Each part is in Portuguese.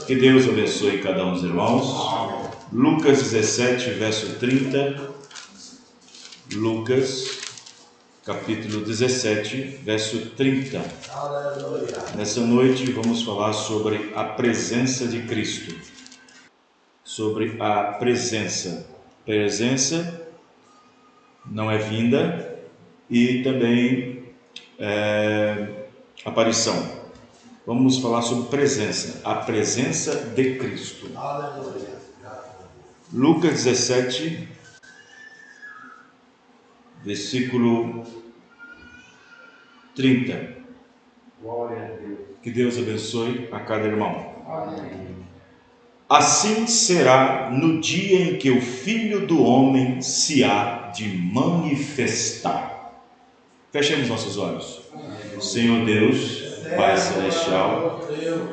Que Deus abençoe cada um dos irmãos. Lucas 17, verso 30. Lucas, capítulo 17, verso 30. Nessa noite vamos falar sobre a presença de Cristo. Sobre a presença. Presença não é vinda e também aparição. Vamos falar sobre presença, a presença de Cristo. Lucas 17, versículo 30. Que Deus abençoe a cada irmão. Assim será no dia em que o Filho do Homem se há de manifestar. Fechemos nossos olhos. Senhor Deus, Pai Celestial,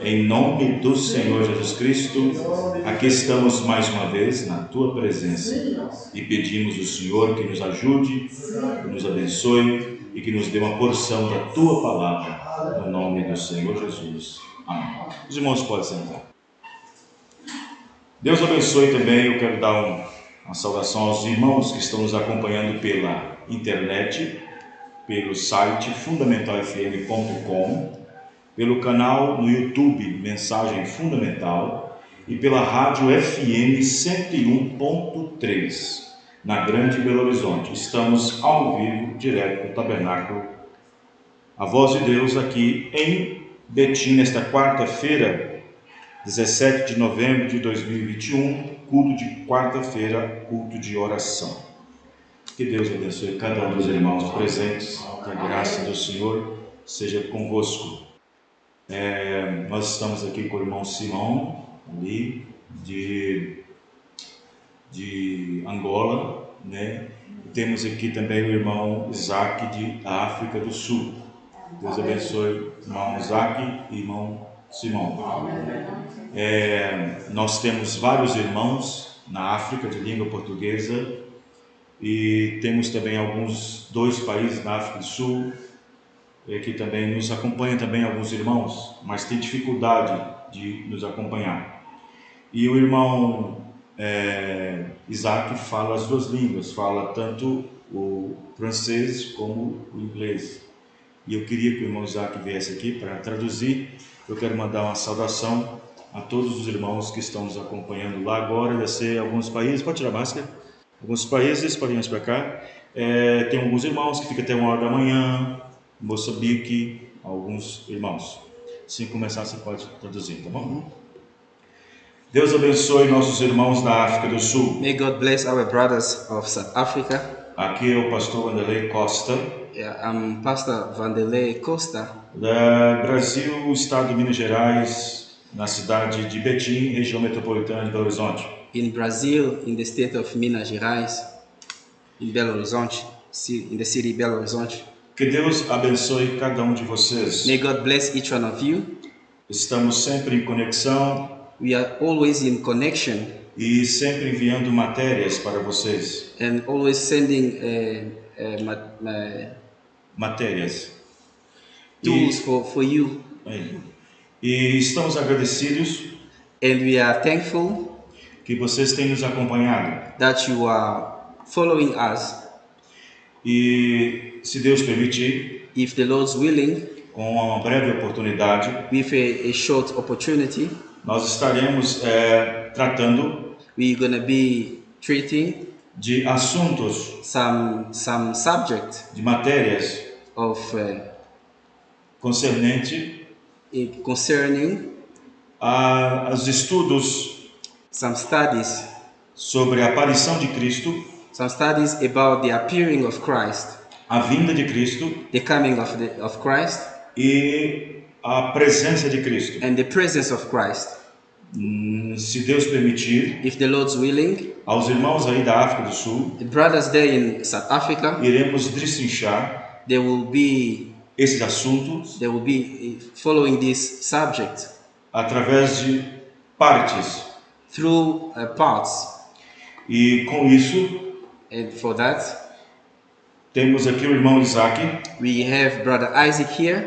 em nome do Senhor Jesus Cristo, aqui estamos mais uma vez na Tua presença e pedimos ao Senhor que nos ajude, que nos abençoe e que nos dê uma porção da Tua palavra, no nome do Senhor Jesus. Amém. Os irmãos podem sentar. Deus abençoe também. Eu quero dar uma saudação aos irmãos que estão nos acompanhando pela internet, pelo site fundamentalfm.com, pelo canal no YouTube Mensagem Fundamental e pela rádio FM 101.3 na Grande Belo Horizonte. Estamos ao vivo, direto do Tabernáculo A Voz de Deus aqui em Betim, nesta quarta-feira, 17 de novembro de 2021, culto de quarta-feira, culto de oração. Que Deus abençoe cada um dos irmãos presentes, que a graça do Senhor seja convosco. Nós estamos aqui com o irmão Simão, ali, de Angola, né? E temos aqui também o irmão Isaac, da África do Sul. Deus abençoe irmão Isaac e irmão Simão. Nós temos vários irmãos na África de língua portuguesa e temos também dois países na África do Sul que também nos acompanham também alguns irmãos, mas tem dificuldade de nos acompanhar. E o irmão Isaac fala as duas línguas, fala tanto o francês como o inglês. E eu queria que o irmão Isaac viesse aqui para traduzir. Eu quero mandar uma saudação a todos os irmãos que estão nos acompanhando lá agora. Deve ser alguns países, pode tirar a máscara? Alguns países, podem vir para cá. Tem alguns irmãos que ficam até 1h da manhã, Moçambique, alguns irmãos. Se começar, você pode traduzir, tá bom? Deus abençoe nossos irmãos da África do Sul. May God bless our brothers of South Africa. Aqui é o pastor Vanderlei Costa. I'm Pastor Vanderlei Costa. Da Brasil, estado de Minas Gerais, na cidade de Betim, região metropolitana de Belo Horizonte. In Brazil, in the state of Minas Gerais, in Belo Horizonte, in the city Belo Horizonte. Que Deus abençoe cada um de vocês. May God bless each one of you. Estamos sempre em conexão. We are always in connection. E sempre enviando matérias para vocês. And always sending matérias. Tools for you. E estamos agradecidos. And we are thankful que vocês têm nos acompanhado. That you are following us. E se Deus permitir, if the Lord's willing, com uma breve oportunidade, with a short opportunity, nós estaremos tratando we're gonna be treating de assuntos, some subject, de matérias of concerning os estudos, some studies sobre a aparição de Cristo, some studies about the appearing of Christ, a vinda de Cristo, the coming of Christ, e a presença de Cristo. and the presence of Christ. Se Deus permitir, If the Lord's willing, aos irmãos aí da África do Sul, the brothers there in South Africa, iremos destrinchar they will be esses assuntos following this subject através de partes. through parts. E com isso, And for that, temos aqui o irmão Isaac, we have Brother Isaac here,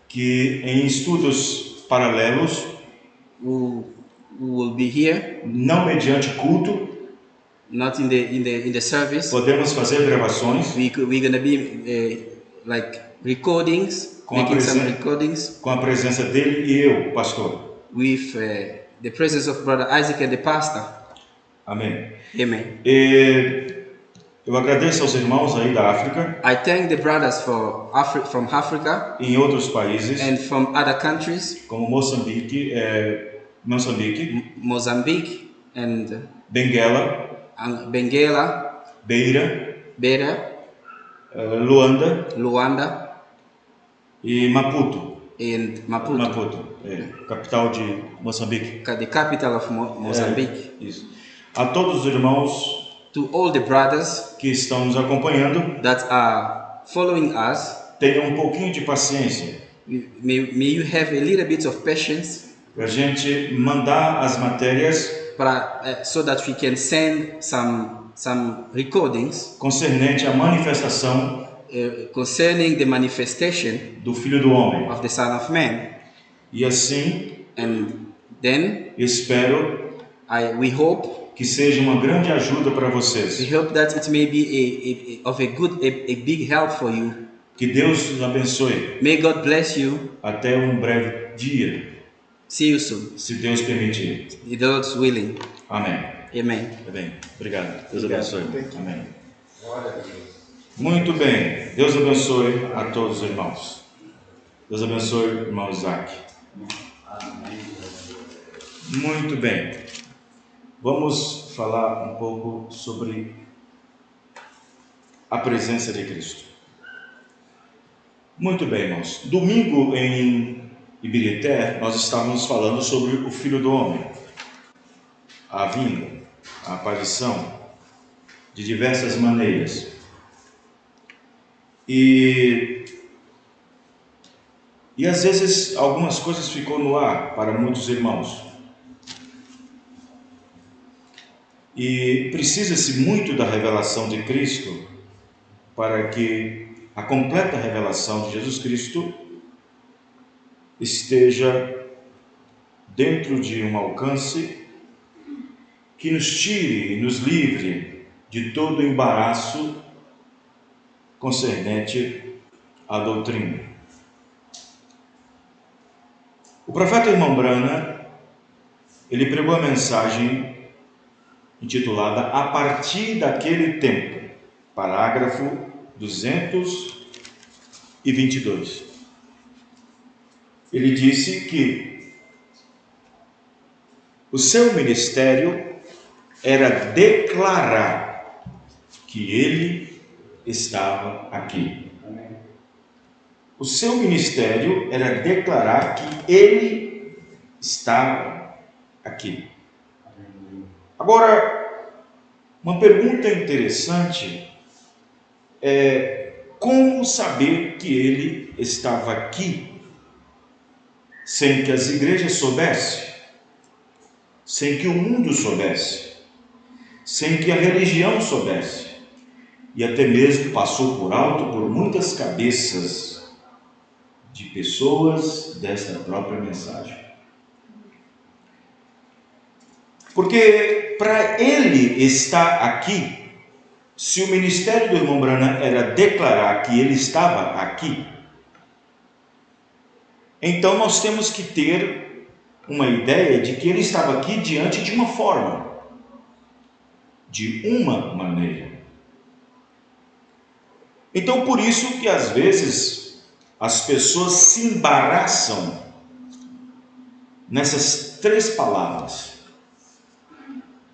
que em estudos paralelos, who will be here, não mediante culto, not in the service. podemos fazer gravações We're gonna be like recordings, Com a making some presen- recordings com a presença dele e eu, pastor. with the presence of Brother Isaac and the pastor. Amém. Amen. E eu agradeço aos irmãos aí da África I thank the brothers from Africa e em outros países, and from other countries, como Moçambique, Mozambique and Benguela, Benguela, Beira, Beira, Luanda Luanda, e Maputo. and Maputo, Maputo, capital de Moçambique. the capital of Mozambique. Isso. A todos os irmãos To all the brothers que estão nos acompanhando, that are following us, tenham um pouquinho de paciência may you have a little bit of patience para a gente mandar as matérias so that we can send some recordings concernente à manifestação concerning the manifestation do Filho do Homem. of the Son of Man. E assim, And then espero we hope que seja uma grande ajuda para vocês. that it may be a big help for you. Que Deus os abençoe. May God bless you. Até um breve dia, See you soon. se Deus permitir. The Lord's willing. Amém. Amen. Tá bem. Obrigado. Deus abençoe. Amém. Muito bem. Deus abençoe a todos os irmãos. Deus abençoe o irmão Isaac. Muito bem. Vamos falar um pouco sobre a presença de Cristo. Muito bem, irmãos. Domingo em Ibirité, nós estávamos falando sobre o Filho do Homem. A vinda, a aparição, de diversas maneiras. E às vezes algumas coisas ficou no ar para muitos irmãos. E precisa-se muito da revelação de Cristo para que a completa revelação de Jesus Cristo esteja dentro de um alcance que nos tire e nos livre de todo o embaraço concernente à doutrina. O profeta Irmão Branham, ele pregou a mensagem intitulada A Partir daquele Tempo, parágrafo 222. Ele disse que o seu ministério era declarar que ele estava aqui. O seu ministério era declarar que ele estava aqui. Agora, uma pergunta interessante é como saber que ele estava aqui sem que as igrejas soubessem, sem que o mundo soubesse, sem que a religião soubesse, e até mesmo passou por alto por muitas cabeças de pessoas desta própria mensagem. Porque para ele estar aqui, se o ministério do irmão Branham era declarar que ele estava aqui, então nós temos que ter uma ideia de que ele estava aqui diante de uma forma, de uma maneira. Então por isso que às vezes as pessoas se embaraçam nessas três palavras,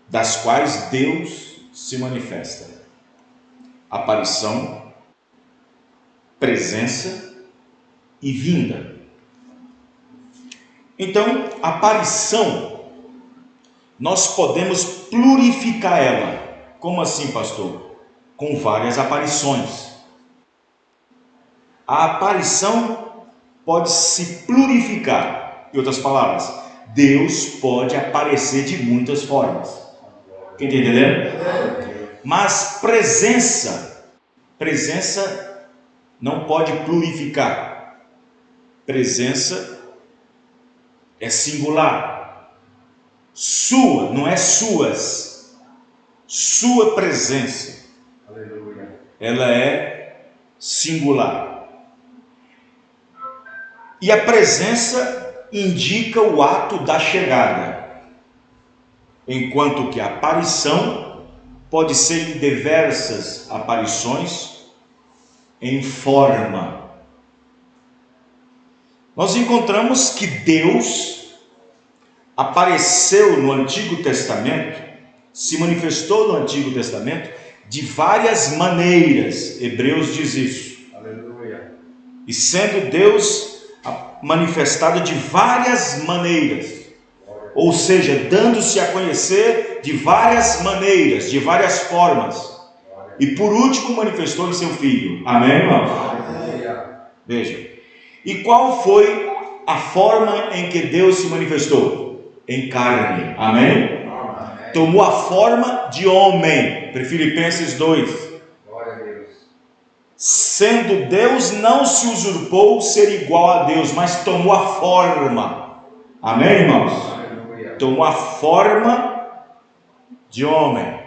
das quais Deus se manifesta: aparição, presença e vinda. Então, a aparição, nós podemos plurificar ela. Como assim, pastor? Com várias aparições. A aparição pode se plurificar. Em outras palavras, Deus pode aparecer de muitas formas. Quem está entendendo? Mas presença não pode plurificar. Presença é singular. Sua, não é suas. Sua presença. Aleluia. Ela é singular. E a presença indica o ato da chegada, enquanto que a aparição pode ser em diversas aparições em forma. Nós encontramos que Deus apareceu no Antigo Testamento, se manifestou no Antigo Testamento de várias maneiras. Hebreus diz isso. Aleluia. E sendo Deus manifestado de várias maneiras, ou seja, dando-se a conhecer de várias maneiras, de várias formas, e por último manifestou em seu Filho. Amém, irmãos? Veja, e qual foi a forma em que Deus se manifestou? Em carne. Amém? Tomou a forma de homem. Filipenses 2. Sendo Deus, não se usurpou ser igual a Deus, mas tomou a forma. Amém, irmãos? Aleluia. Tomou a forma de homem,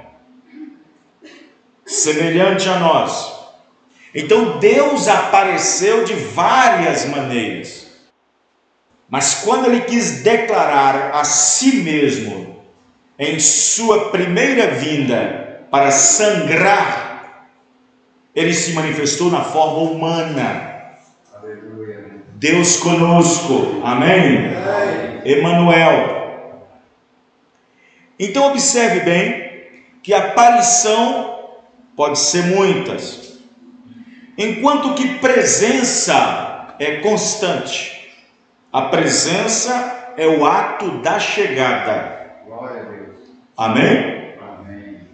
semelhante a nós. Então Deus apareceu de várias maneiras, mas quando Ele quis declarar a si mesmo em sua primeira vinda para sangrar, Ele se manifestou na forma humana. Aleluia. Deus conosco. Amém? Emanuel. Então observe bem que a aparição pode ser muitas, enquanto que presença é constante. A presença é o ato da chegada. Glória a Deus. Amém?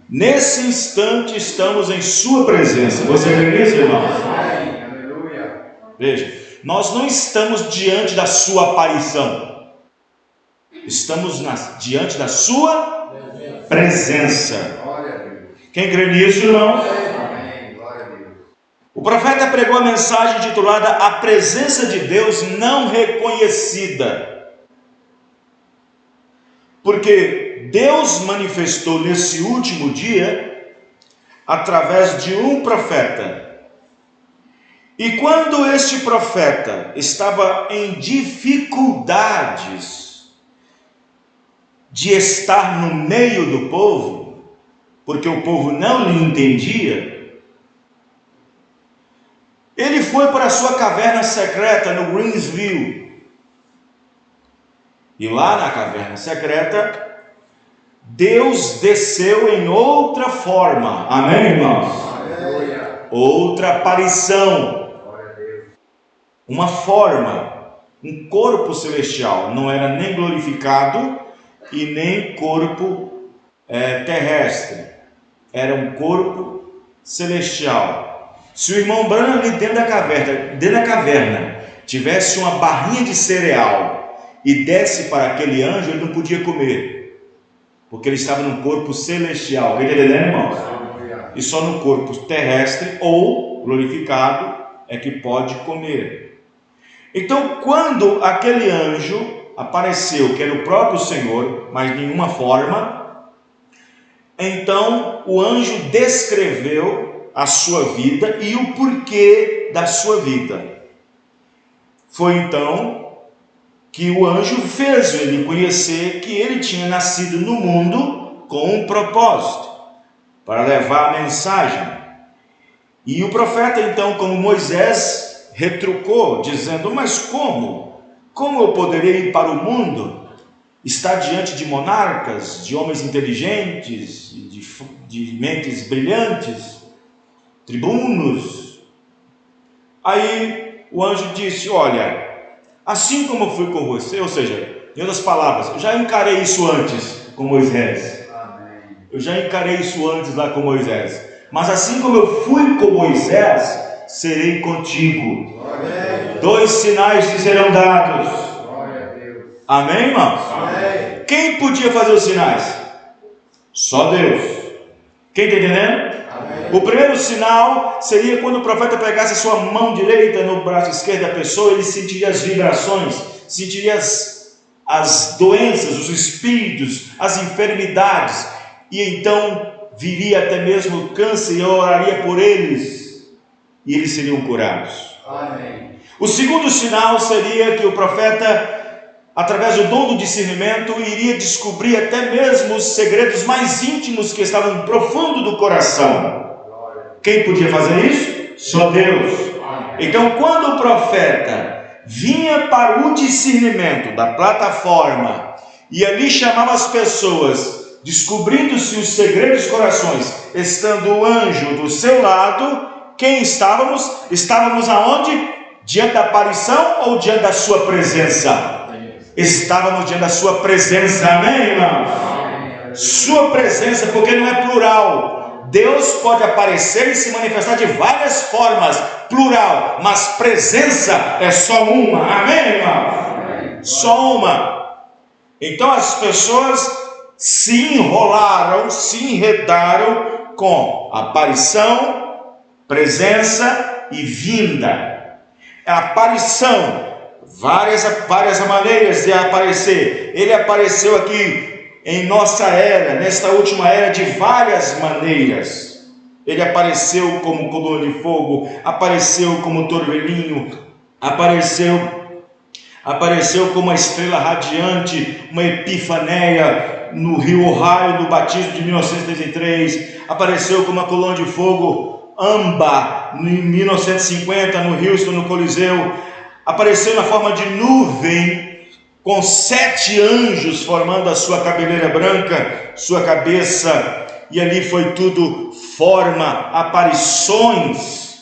Nesse instante estamos em sua presença. Você crê nisso, irmãos? Aleluia. Veja, nós não estamos diante da sua aparição. Estamos diante da sua presença. Quem crê nisso, irmão? O profeta pregou a mensagem titulada A Presença de Deus Não Reconhecida. Porque Deus manifestou nesse último dia através de um profeta. E quando este profeta estava em dificuldades de estar no meio do povo, porque o povo não lhe entendia, ele foi para a sua caverna secreta no Greensville. E lá na caverna secreta, Deus desceu em outra forma. Amém, irmãos? Aleluia. Outra aparição. Uma forma, um corpo celestial. Não era nem glorificado e nem corpo terrestre. Era um corpo celestial. Se o irmão Branham ali dentro da caverna tivesse uma barrinha de cereal e desse para aquele anjo, ele não podia comer. Porque ele estava num corpo celestial. Está entendendo, irmãos? E só no corpo terrestre ou glorificado é que pode comer. Então, quando aquele anjo apareceu, que era o próprio Senhor, mas de nenhuma forma, então o anjo descreveu a sua vida e o porquê da sua vida. Foi então que o anjo fez ele conhecer que ele tinha nascido no mundo com um propósito, para levar a mensagem. E o profeta então, como Moisés, retrucou, dizendo: mas como? Como eu poderei ir para o mundo? Estar diante de monarcas, de homens inteligentes, de mentes brilhantes, tribunos? Aí o anjo disse: olha, assim como eu fui com você. Ou seja, em outras palavras, eu já encarei isso antes com Moisés. Eu já encarei isso antes lá com Moisés. Mas assim como eu fui com Moisés, serei contigo. 2 sinais te serão dados. Amém, irmãos? Amém. Quem podia fazer os sinais? Só Deus. Quem está entendendo? Amém. O primeiro sinal seria quando o profeta pegasse a sua mão direita no braço esquerdo da pessoa, ele sentiria as vibrações, sentiria as doenças, os espíritos, as enfermidades, e então viria até mesmo o câncer, e eu oraria por eles, e eles seriam curados. Amém. O segundo sinal seria que o profeta, através do dom do discernimento, iria descobrir até mesmo os segredos mais íntimos que estavam no profundo do coração. Quem podia fazer isso? Só Deus. Então, quando o profeta vinha para o discernimento da plataforma e ali chamava as pessoas, descobrindo-se os segredos dos corações, estando o anjo do seu lado, quem estávamos? Estávamos aonde? Diante da aparição ou diante da sua presença? Estávamos diante da sua presença, amém, irmãos? Sua presença, porque não é plural. Deus pode aparecer e se manifestar de várias formas, plural, mas presença é só uma, amém, irmãos? Só uma. Então as pessoas se enrolaram, se enredaram com aparição, presença e vinda. A aparição, várias maneiras de aparecer. Ele apareceu aqui em nossa era, nesta última era, de várias maneiras. Ele apareceu como coluna de fogo, apareceu como torvelinho, apareceu como uma estrela radiante, uma epifaneia no Rio Ohio do batismo de 1933, apareceu como uma coluna de fogo âmbar em 1950 no Houston, no Coliseu, apareceu na forma de nuvem, com 7 anjos formando a sua cabeleira branca, sua cabeça, e ali foi tudo forma, aparições.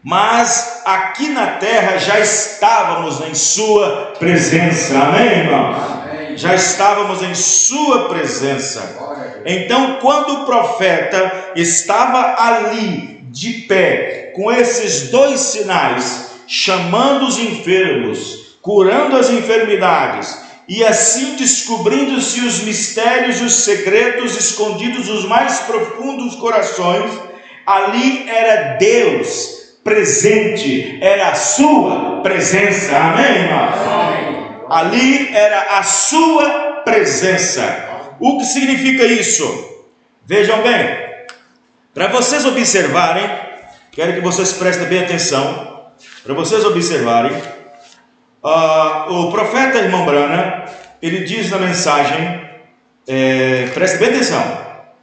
Mas aqui na terra já estávamos em sua presença, amém, irmãos? Amém. Já estávamos em sua presença. Então, quando o profeta estava ali de pé, com esses 2 sinais, chamando os enfermos, curando as enfermidades, e assim descobrindo-se os mistérios e os segredos escondidos nos mais profundos corações, ali era Deus presente, era a sua presença, amém, irmãos? Ali era a sua presença. O que significa isso? Vejam bem, para vocês observarem, quero que vocês prestem bem atenção, para vocês observarem, o profeta irmão Branham, ele diz na mensagem, preste bem atenção,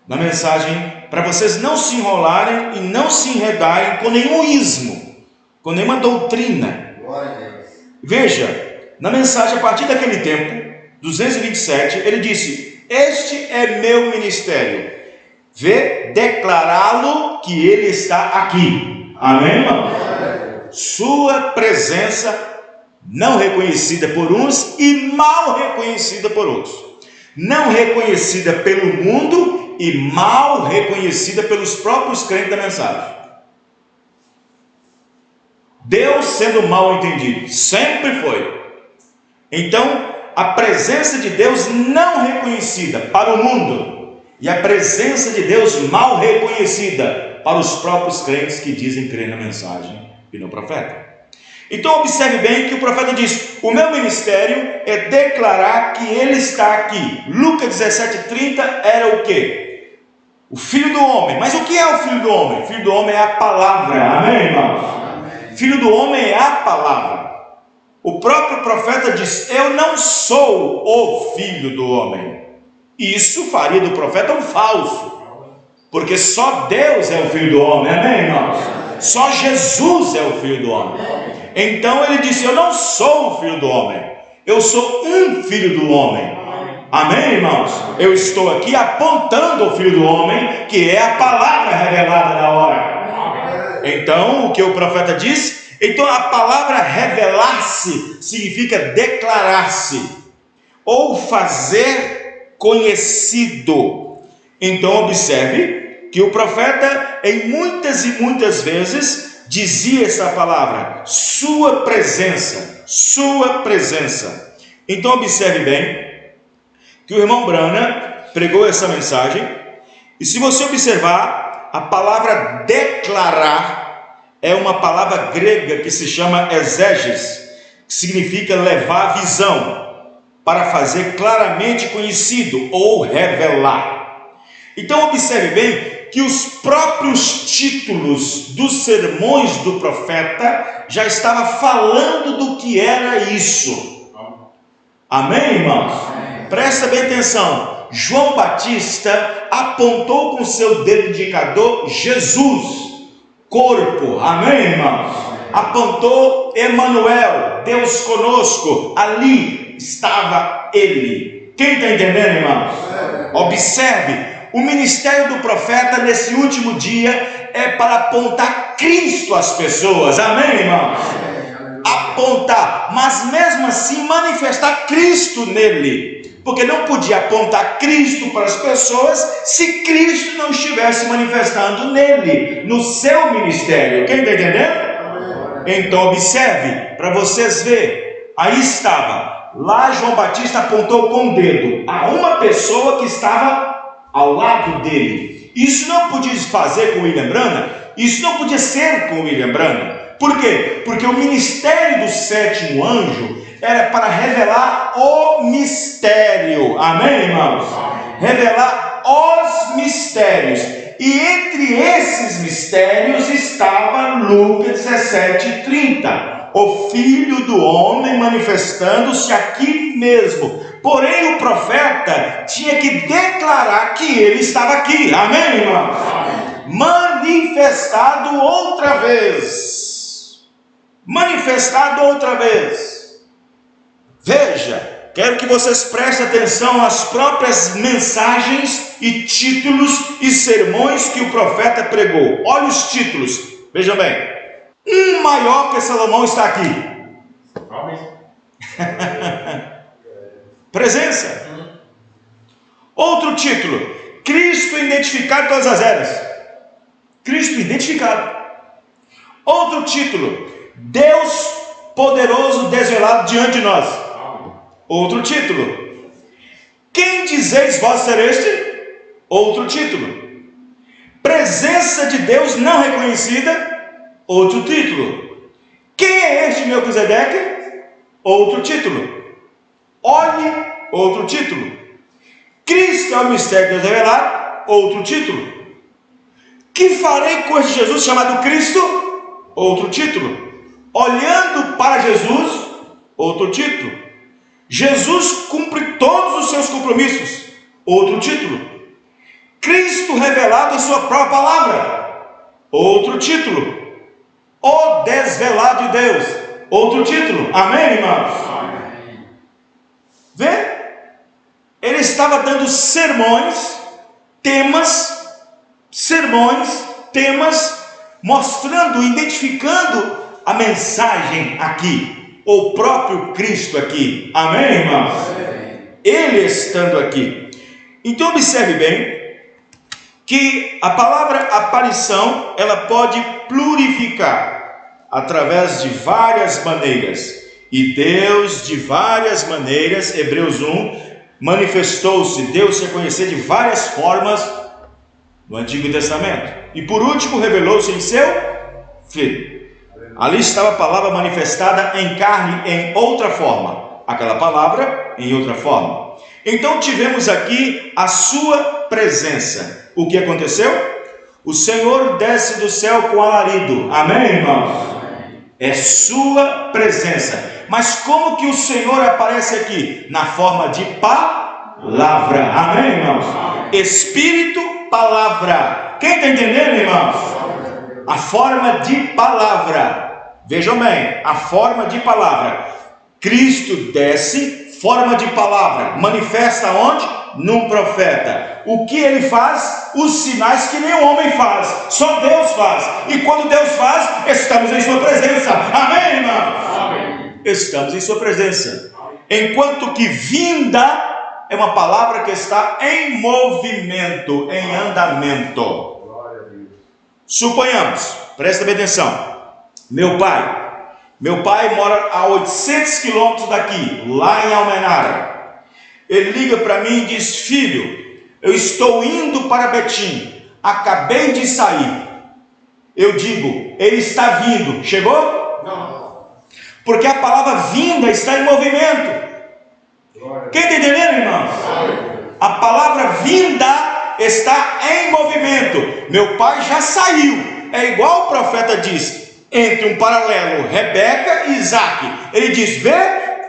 na mensagem, para vocês não se enrolarem e não se enredarem com nenhum ismo, com nenhuma doutrina. Veja, na mensagem a partir daquele tempo, 227, ele disse: este é meu ministério, declará-lo que ele está aqui, amém, irmão? Sua presença não reconhecida por uns e mal reconhecida por outros, não reconhecida pelo mundo e mal reconhecida pelos próprios crentes da mensagem. Deus sendo mal entendido, sempre foi. Então, a presença de Deus não reconhecida para o mundo e a presença de Deus mal reconhecida para os próprios crentes que dizem crer na mensagem e no profeta. Então observe bem que o profeta diz: o meu ministério é declarar que ele está aqui. Lucas 17:30 era o quê? O Filho do Homem. Mas o que é o Filho do Homem? O Filho do Homem é a palavra, amém, irmãos? Amém. Filho do Homem é a palavra. O próprio profeta diz: eu não sou o Filho do Homem. Isso faria do profeta um falso, porque só Deus é o Filho do Homem, amém, irmãos? Só Jesus é o Filho do Homem. Então ele disse: eu não sou o Filho do Homem, eu sou um Filho do Homem, amém, irmãos? Eu estou aqui apontando ao Filho do Homem, que é a palavra revelada na hora. Então o que o profeta diz? Então a palavra revelar-se significa declarar-se ou fazer conhecido. Então observe que o profeta em muitas e muitas vezes dizia essa palavra, sua presença, sua presença. Então observe bem que o irmão Branham pregou essa mensagem, e se você observar, a palavra declarar é uma palavra grega que se chama exeges, que significa levar visão, para fazer claramente conhecido ou revelar. Então observe bem que os próprios títulos dos sermões do profeta já estavam falando do que era isso. Amém, irmãos? Presta bem atenção. João Batista apontou com seu dedo indicador Jesus, corpo. Amém, irmãos? Apontou Emanuel, Deus conosco. Ali estava ele. Quem está entendendo, irmãos? Observe. O ministério do profeta nesse último dia é para apontar Cristo às pessoas. Amém, irmãos? Apontar, mas mesmo assim manifestar Cristo nele. Porque não podia apontar Cristo para as pessoas se Cristo não estivesse manifestando nele, no seu ministério. Quem está entendendo? Então observe, para vocês verem. Aí estava, lá João Batista apontou com o dedo a uma pessoa que estava ao lado dele. Isso não podia fazer com William Branham, isso não podia ser com William Branham. Por quê? Porque o ministério do sétimo anjo era para revelar o mistério. Amém, irmãos? Revelar os mistérios. E entre esses mistérios estava Lucas 17:30. O Filho do Homem manifestando-se aqui mesmo. Porém o profeta tinha que declarar que ele estava aqui. Amém, irmãos? Manifestado outra vez. Manifestado outra vez. Veja, quero que vocês prestem atenção às próprias mensagens e títulos e sermões que o profeta pregou. Olha os títulos, vejam bem. Um maior que Salomão está aqui. Presença. Outro título, Cristo identificado em todas as eras. Cristo identificado. Outro título, Deus poderoso desvelado diante de nós. Outro título, quem dizeis vós ser este? Outro título, presença de Deus não reconhecida. Outro título, quem é este Melquisedeque? Outro título, olhe. Outro título, Cristo é o mistério de Deus revelado. Outro título, que farei com este Jesus chamado Cristo? Outro título, olhando para Jesus. Outro título, Jesus cumpre todos os seus compromissos. Outro título, Cristo revelado em sua própria palavra. Outro título, o desvelado de Deus. Outro título. Amém, irmãos? Amém. Vê? Ele estava dando sermões, temas, mostrando, identificando a mensagem aqui. O próprio Cristo aqui. Amém, irmãos? Amém. Ele estando aqui. Então observe bem que a palavra aparição, ela pode plurificar através de várias maneiras. E Deus de várias maneiras, Hebreus 1, manifestou-se, deu-se a conhecer de várias formas no Antigo Testamento. E por último revelou-se em seu Filho. Ali estava a palavra manifestada em carne em outra forma. Aquela palavra em outra forma. Então tivemos aqui a sua presença. O que aconteceu? O Senhor desce do céu com alarido. Amém, irmãos? É sua presença. Mas como que o Senhor aparece aqui? Na forma de palavra. Amém, irmãos? Espírito, palavra. Quem está entendendo, irmãos? A forma de palavra. Vejam bem, a forma de palavra. Cristo desce, forma de palavra. Manifesta onde? num profeta. O que ele faz? Os sinais que nem o homem faz, só Deus faz. E quando Deus faz, estamos em sua presença. Amém, irmão? Amém. Estamos em sua presença. Enquanto que vinda é uma palavra que está em movimento, em andamento. Suponhamos, presta bem atenção, meu pai mora a 800 quilômetros daqui, lá em Almenara. Ele liga para mim e diz: filho, eu estou indo para Betim, acabei de sair. Eu digo: ele está vindo. Chegou? Não. Porque a palavra vinda está em movimento. Quem está entendendo, irmãos? A palavra vinda está em movimento. Meu pai já saiu. É igual o profeta diz, entre um paralelo, Rebeca e Isaac. Ele diz: vê,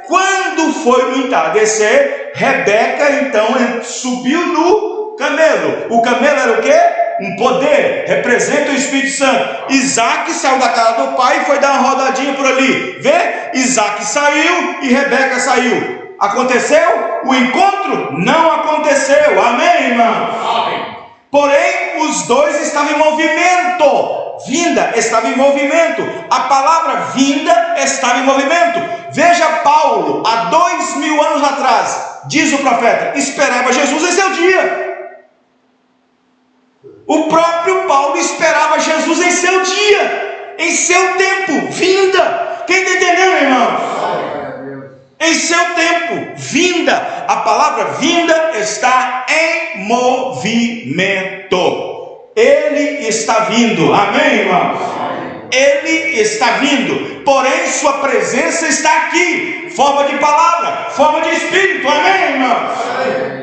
quando foi no entardecer, Rebeca então subiu no camelo. O camelo era o quê? Um poder, representa o Espírito Santo. Isaac saiu da casa do pai e foi dar uma rodadinha por ali. Vê? Isaac saiu e Rebeca saiu. Aconteceu? O encontro? Não aconteceu. Amém, irmão? Amém. Porém, os dois estavam em movimento. Vinda estava em movimento. A palavra vinda estava em movimento. Veja Paulo, há 2000 anos atrás, diz o profeta, esperava Jesus em seu dia. O próprio Paulo esperava Jesus em seu dia, em seu tempo, vinda. Quem está entendendo, irmãos? Em seu tempo, vinda. A palavra vinda está em movimento. Ele está vindo. Amém, irmãos? Ele está vindo. Porém, sua presença está aqui. Forma de palavra, forma de espírito. Amém, irmãos?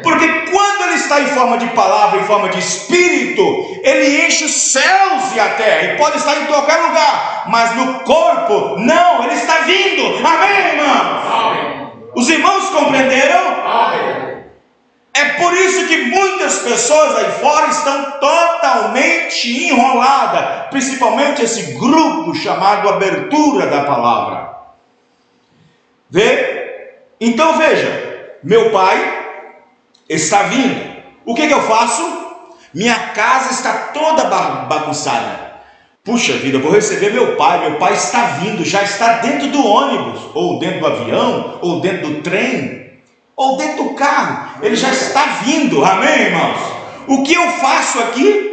Porque quando ele está em forma de palavra, em forma de espírito, ele enche os céus e a terra. E pode estar em qualquer lugar. Mas no corpo, não. Ele está vindo. Amém, irmãos? Amém. Os irmãos compreenderam? Amém. É por isso que muitas pessoas aí fora estão totalmente enroladas, principalmente esse grupo chamado Abertura da Palavra. Vê? Então veja, meu pai está vindo. O que eu faço? Minha casa está toda bagunçada. Puxa vida, eu vou receber meu pai está vindo, já está dentro do ônibus, ou dentro do avião, ou dentro do trem, ou dentro do carro, ele já está vindo. Amém, irmãos? O que eu faço aqui?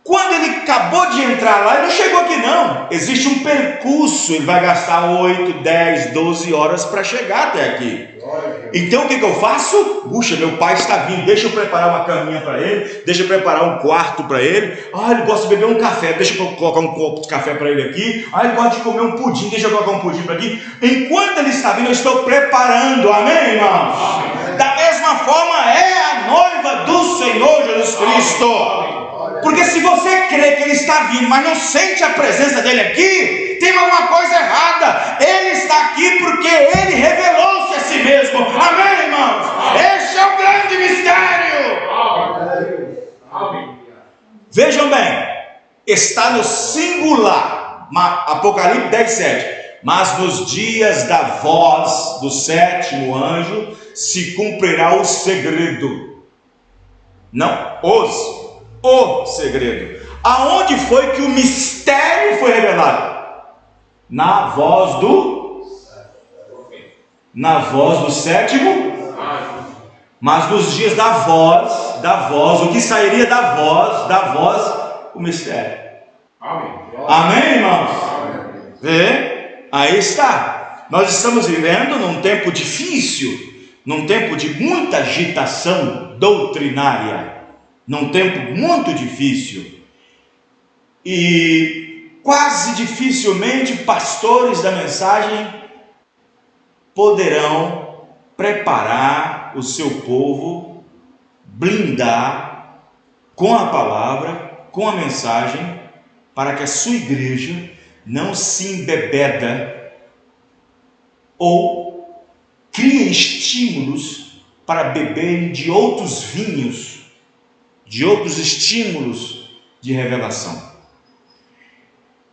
Quando ele acabou de entrar lá, ele não chegou aqui não, existe um percurso, ele vai gastar 8, 10, 12 horas para chegar até aqui. Então o que eu faço? Puxa, meu pai está vindo, deixa eu preparar uma caminha para ele, deixa eu preparar um quarto para ele. Ele gosta de beber um café, deixa eu colocar um copo de café para ele aqui. Ele gosta de comer um pudim, deixa eu colocar um pudim para aqui. Enquanto ele está vindo, eu estou preparando. Amém, irmãos? Amém. Da mesma forma é a noiva do Senhor Jesus Cristo. Porque se você crê que ele está vindo, mas não sente a presença dele aqui, tem alguma coisa errada. Ele está aqui porque ele revelou-se a si mesmo. Amém, irmãos? Este é o grande mistério. Amém. Vejam bem, está no singular, Apocalipse 10:7. Mas nos dias da voz do sétimo anjo se cumprirá o segredo. Não, o segredo. Aonde foi que o mistério foi revelado? Na voz do sétimo. Mas nos dias da voz, o que sairia da voz, o mistério. Amém, irmãos? Vê? Aí está. Nós estamos vivendo num tempo difícil, num tempo de muita agitação doutrinária, num tempo muito difícil, e quase dificilmente pastores da mensagem poderão preparar o seu povo, blindar com a palavra, com a mensagem, para que a sua igreja não se embebeda ou crie estímulos para beberem de outros vinhos, de outros estímulos de revelação.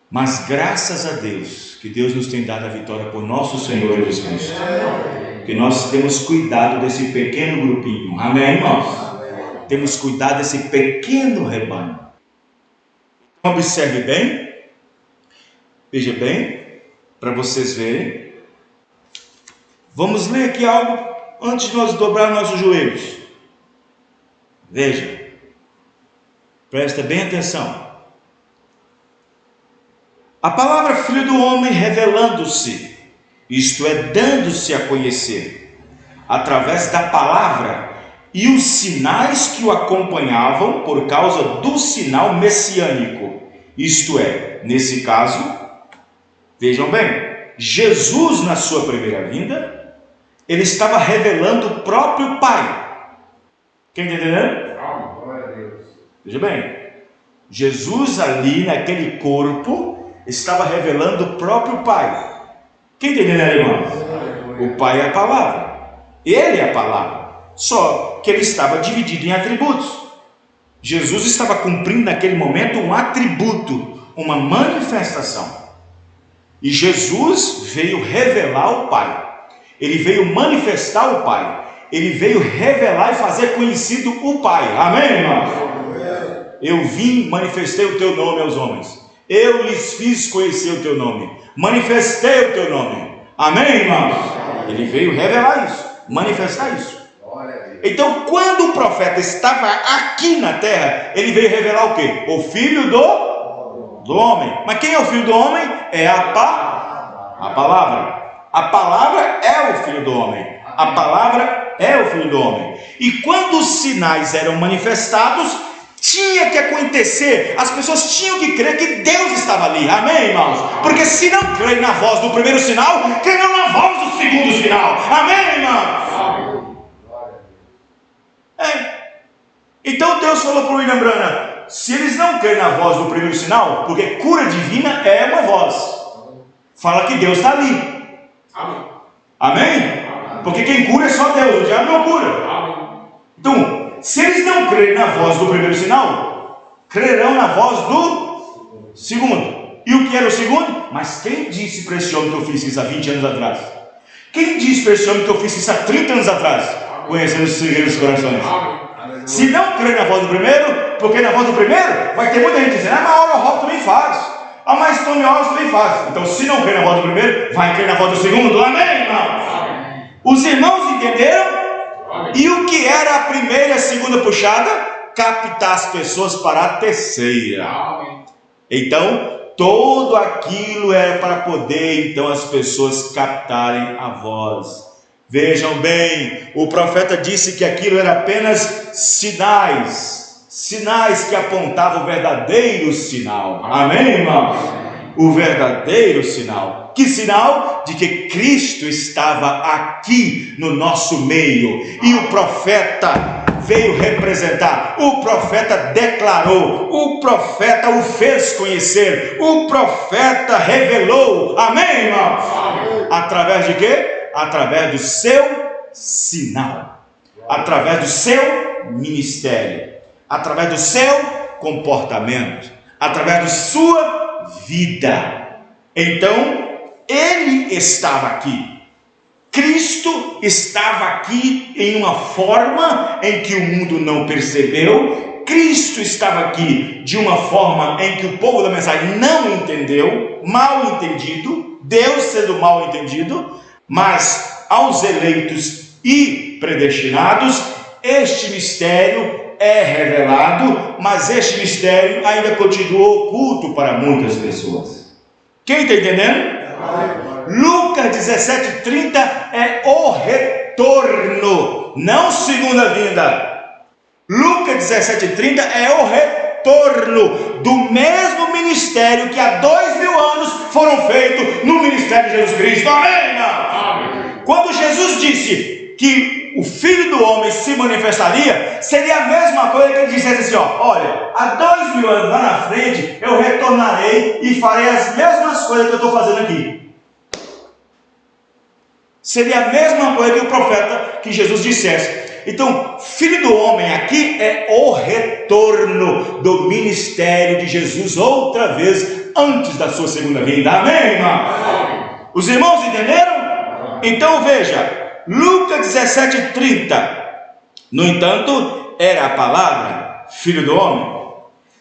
Mas graças a Deus, que Deus nos tem dado a vitória por nosso Senhor Jesus Cristo. que nós temos cuidado desse pequeno grupinho. Amém, irmãos? Temos cuidado desse pequeno rebanho. Observe bem, veja bem, para vocês verem. Vamos ler aqui algo antes de nós dobrar nossos joelhos. Veja, presta bem atenção. A palavra Filho do Homem revelando-se, isto é, dando-se a conhecer, através da palavra e os sinais que o acompanhavam por causa do sinal messiânico. Isto é, nesse caso, vejam bem, Jesus na sua primeira vinda, ele estava revelando o próprio Pai. Quem está entendendo? Veja bem, Jesus ali naquele corpo estava revelando o próprio Pai. Quem está entendendo, irmão? O Pai é a palavra, ele é a palavra, só que ele estava dividido em atributos. Jesus estava cumprindo naquele momento um atributo, uma manifestação. E Jesus veio revelar o Pai, ele veio manifestar o Pai, ele veio revelar e fazer conhecido o Pai. Amém, irmão? Eu vim, manifestei o teu nome aos homens, eu lhes fiz conhecer o teu nome, manifestei o teu nome. Amém, irmãos? Ele veio revelar isso, manifestar isso. Então, quando o profeta estava aqui na terra, ele veio revelar o quê? O Filho do homem. Mas quem é o Filho do homem? É a palavra. A palavra é o Filho do homem. A palavra é o Filho do homem. E quando os sinais eram manifestados, tinha que acontecer, as pessoas tinham que crer que Deus estava ali. Amém, irmãos? Porque se não creem na voz do primeiro sinal, crerão na voz do segundo sinal. Amém, irmãos? Então Deus falou para o William Branham: se eles não creem na voz do primeiro sinal, porque cura divina é uma voz, fala que Deus está ali. Amém? Porque quem cura é só Deus, o diabo não cura. Então, se eles não crerem na voz do primeiro sinal, crerão na voz do segundo. E o que era o segundo? Mas quem disse para esse homem que eu fiz isso há 20 anos atrás? Quem disse para esse homem que eu fiz isso há 30 anos atrás? Conhecendo os segredos dos corações. Se não crer na voz do primeiro, porque na voz do primeiro vai ter muita gente dizendo: ah, mas a hora o também faz, ah, mas Tony Alves também faz. Então, se não crer na voz do primeiro, vai crer na voz do segundo. Amém, irmão? Os irmãos entenderam? E o que era a primeira e a segunda puxada? Captar as pessoas para a terceira. Então, tudo aquilo era para poder, então, as pessoas captarem a voz. Vejam bem, o profeta disse que aquilo era apenas sinais que apontavam o verdadeiro sinal. Amém, irmãos? O verdadeiro sinal. Que sinal? De que Cristo estava aqui no nosso meio. E o profeta veio representar, o profeta declarou, o profeta o fez conhecer, o profeta revelou. Amém, irmãos? Através de quê? Através do seu sinal, através do seu ministério, através do seu comportamento, através da sua vida. Então, ele estava aqui. Cristo estava aqui em uma forma em que o mundo não percebeu. Cristo estava aqui de uma forma em que o povo da mensagem não entendeu, mal entendido, Deus sendo mal entendido. Mas aos eleitos e predestinados, este mistério é revelado, mas este mistério ainda continua oculto para muitas pessoas. Quem está entendendo? Lucas 17:30 é o retorno, não segunda vinda. Lucas 17:30 é o retorno do mesmo ministério que há 2000 anos foram feitos no ministério de Jesus Cristo. Amém, irmão? Quando Jesus disse que o Filho do Homem se manifestaria, seria a mesma coisa que ele dissesse assim: ó, olha, há 2000 anos lá na frente eu retornarei e farei as mesmas coisas que eu estou fazendo aqui. Seria a mesma coisa que o profeta, que Jesus dissesse. Então, Filho do Homem aqui é o retorno do ministério de Jesus outra vez antes da sua segunda vinda. Amém, irmão? Os irmãos entenderam? Então veja, Lucas 17:30. No entanto, era a palavra, filho do homem,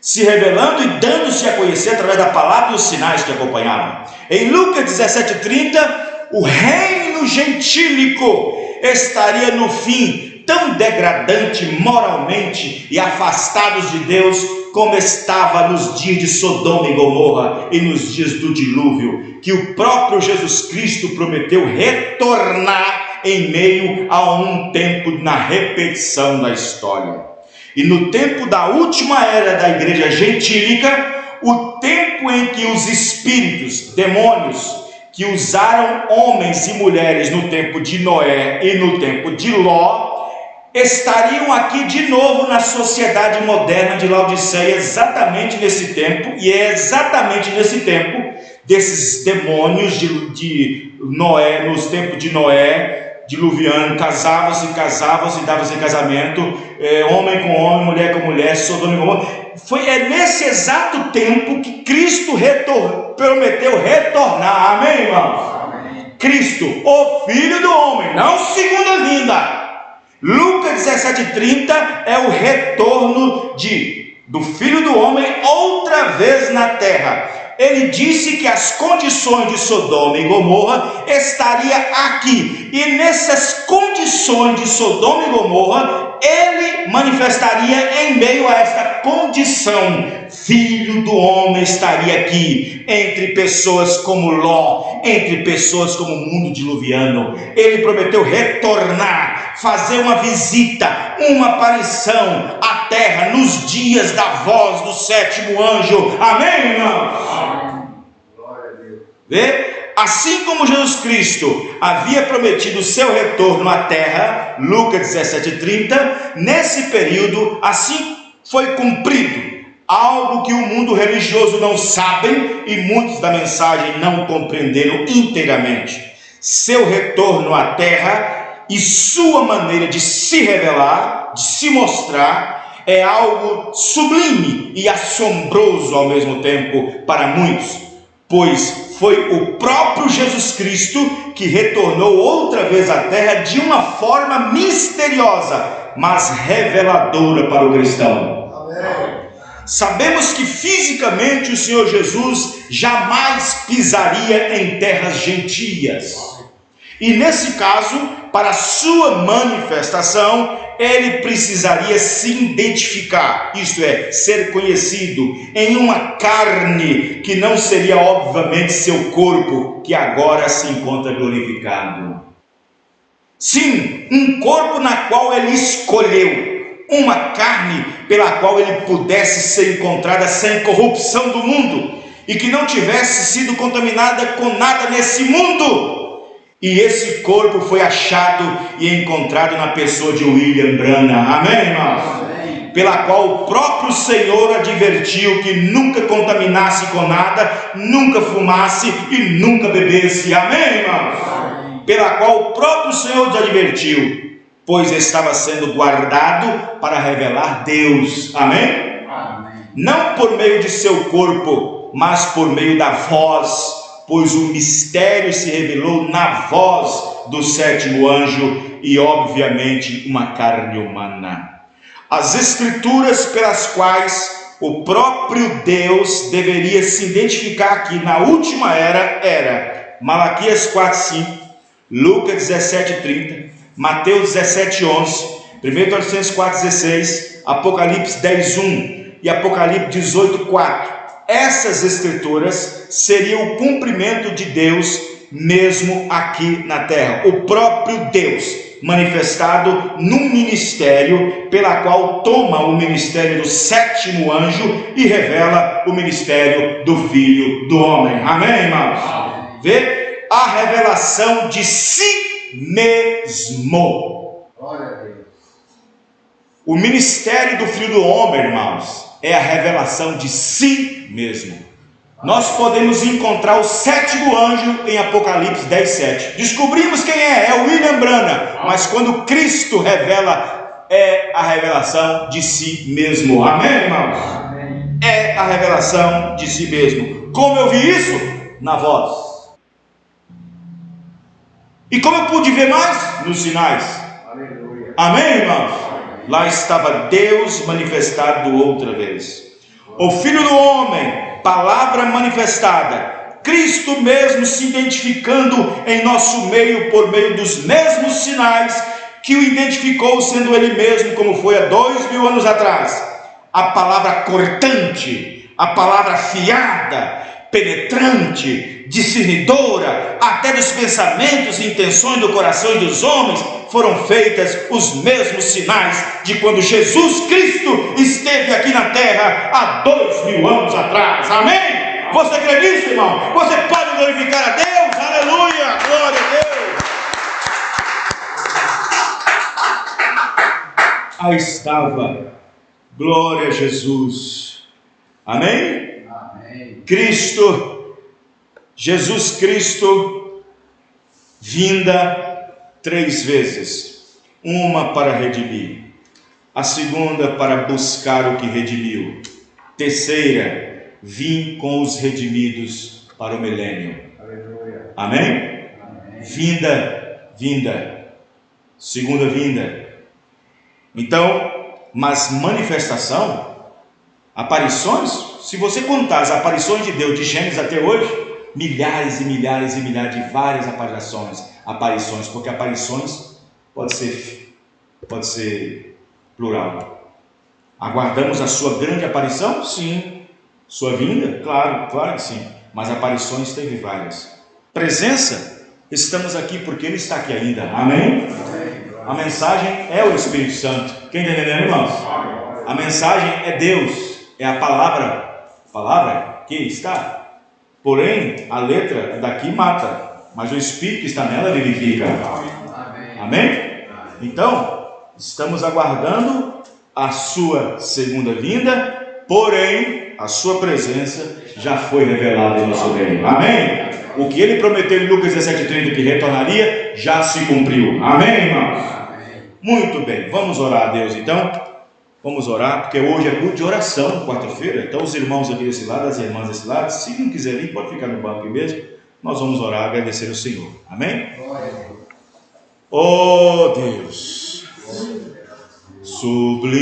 se revelando e dando-se a conhecer através da palavra e os sinais que acompanhavam. Em Lucas 17:30, o reino gentílico estaria no fim tão degradante moralmente e afastados de Deus como estava nos dias de Sodoma e Gomorra e nos dias do dilúvio, que o próprio Jesus Cristo prometeu retornar em meio a um tempo na repetição da história. E no tempo da última era da igreja gentílica, o tempo em que os espíritos, demônios, que usaram homens e mulheres no tempo de Noé e no tempo de Ló, estariam aqui de novo na sociedade moderna de Laodiceia, exatamente nesse tempo, e é exatamente nesse tempo desses demônios de Noé, nos tempos de Noé, diluviano, casavam-se, davam-se em casamento, homem com homem, mulher com mulher, Sodoma e Gomorra. É nesse exato tempo que Cristo prometeu retornar, amém, irmãos? Amém. Cristo, o Filho do Homem, não segunda vinda. Lucas 17:30 é o retorno do Filho do Homem outra vez na terra. Ele disse que as condições de Sodoma e Gomorra estaria aqui, e nessas condições de Sodoma e Gomorra, ele manifestaria em meio a esta condição. Filho do homem estaria aqui, entre pessoas como Ló, entre pessoas como o mundo diluviano. Ele prometeu retornar, fazer uma visita, uma aparição à terra nos dias da voz do sétimo anjo. Amém, irmãos? Glória a Deus. Vê? Assim como Jesus Cristo havia prometido o seu retorno à terra, Lucas 17:30, nesse período, assim foi cumprido algo que o mundo religioso não sabe e muitos da mensagem não compreenderam inteiramente. Seu retorno à terra e sua maneira de se revelar, de se mostrar, é algo sublime e assombroso ao mesmo tempo para muitos, pois foi o próprio Jesus Cristo que retornou outra vez à terra de uma forma misteriosa, mas reveladora para o cristão. Amém. Sabemos que fisicamente o Senhor Jesus jamais pisaria em terras gentias. E nesse caso, para sua manifestação, ele precisaria se identificar, isto é, ser conhecido em uma carne que não seria obviamente seu corpo, que agora se encontra glorificado. Sim, um corpo na qual ele escolheu, uma carne pela qual ele pudesse ser encontrada sem corrupção do mundo e que não tivesse sido contaminada com nada nesse mundo. E esse corpo foi achado e encontrado na pessoa de William Branham, amém, irmãos? Amém. Pela qual o próprio Senhor advertiu que nunca contaminasse com nada, nunca fumasse e nunca bebesse, amém, irmãos? Amém. Pela qual o próprio Senhor advertiu, pois estava sendo guardado para revelar Deus, amém? Amém? Não por meio de seu corpo, mas por meio da voz, pois o mistério se revelou na voz do sétimo anjo e obviamente uma carne humana. As escrituras pelas quais o próprio Deus deveria se identificar aqui na última era Malaquias 4:5, Lucas 17:30, Mateus 17:11, 1 Tessalonicenses 4:16, Apocalipse 10:1 e Apocalipse 18:4. Essas escrituras seriam o cumprimento de Deus mesmo aqui na terra. O próprio Deus manifestado num ministério pela qual toma o ministério do sétimo anjo e revela o ministério do Filho do Homem. Amém, irmãos? Vê a revelação de si mesmo. Glória a Deus. O ministério do Filho do Homem, irmãos, é a revelação de si mesmo. Nós podemos encontrar o sétimo anjo em Apocalipse 10:7. Descobrimos quem é o William Branham, mas quando Cristo revela, é a revelação de si mesmo. Amém, irmãos? Amém. É a revelação de si mesmo. Como eu vi isso? Na voz. E como eu pude ver mais? Nos sinais. Aleluia. Amém, irmãos? Lá estava Deus manifestado outra vez. O Filho do Homem, palavra manifestada, Cristo mesmo se identificando em nosso meio por meio dos mesmos sinais que o identificou, sendo ele mesmo, como foi há 2000 anos atrás. A palavra cortante, a palavra afiada, penetrante, discernidora, até dos pensamentos e intenções do coração dos homens, foram feitas os mesmos sinais de quando Jesus Cristo esteve aqui na terra há 2000 anos atrás. Amém? Você crê nisso, irmão? Você pode glorificar a Deus? Aleluia! Glória a Deus! Aí estava, glória a Jesus. Amém? Amém. Cristo, Jesus Cristo, vinda 3 vezes, uma para redimir, a segunda para buscar o que redimiu, terceira, vim com os redimidos para o milênio. Aleluia. Amém? Amém. Vinda, segunda vinda. Então, mas manifestação, aparições, se você contar as aparições de Deus de Gênesis até hoje, milhares e milhares e milhares de várias aparições, porque aparições pode ser plural. Aguardamos a sua grande aparição? Sim. Sua vinda? Claro que sim. Mas aparições teve várias. Presença? Estamos aqui porque Ele está aqui ainda. Amém? A mensagem é o Espírito Santo. Quem está entendendo, irmãos? A mensagem é Deus, é a palavra que está. Porém, a letra daqui mata, mas o Espírito que está nela vivifica. Amém? Então, estamos aguardando a sua segunda vinda, porém, a sua presença já foi revelada em nosso reino. Amém? O que ele prometeu em Lucas 17:30 que retornaria, já se cumpriu. Amém, irmãos? Muito bem, vamos orar a Deus então. Vamos orar, porque hoje é culto de oração, quarta-feira. Então os irmãos aqui desse lado, as irmãs desse lado, se não quiser vir, pode ficar no banco mesmo. Nós vamos orar, agradecer ao Senhor. Amém? Oh Deus, sublime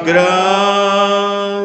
graça.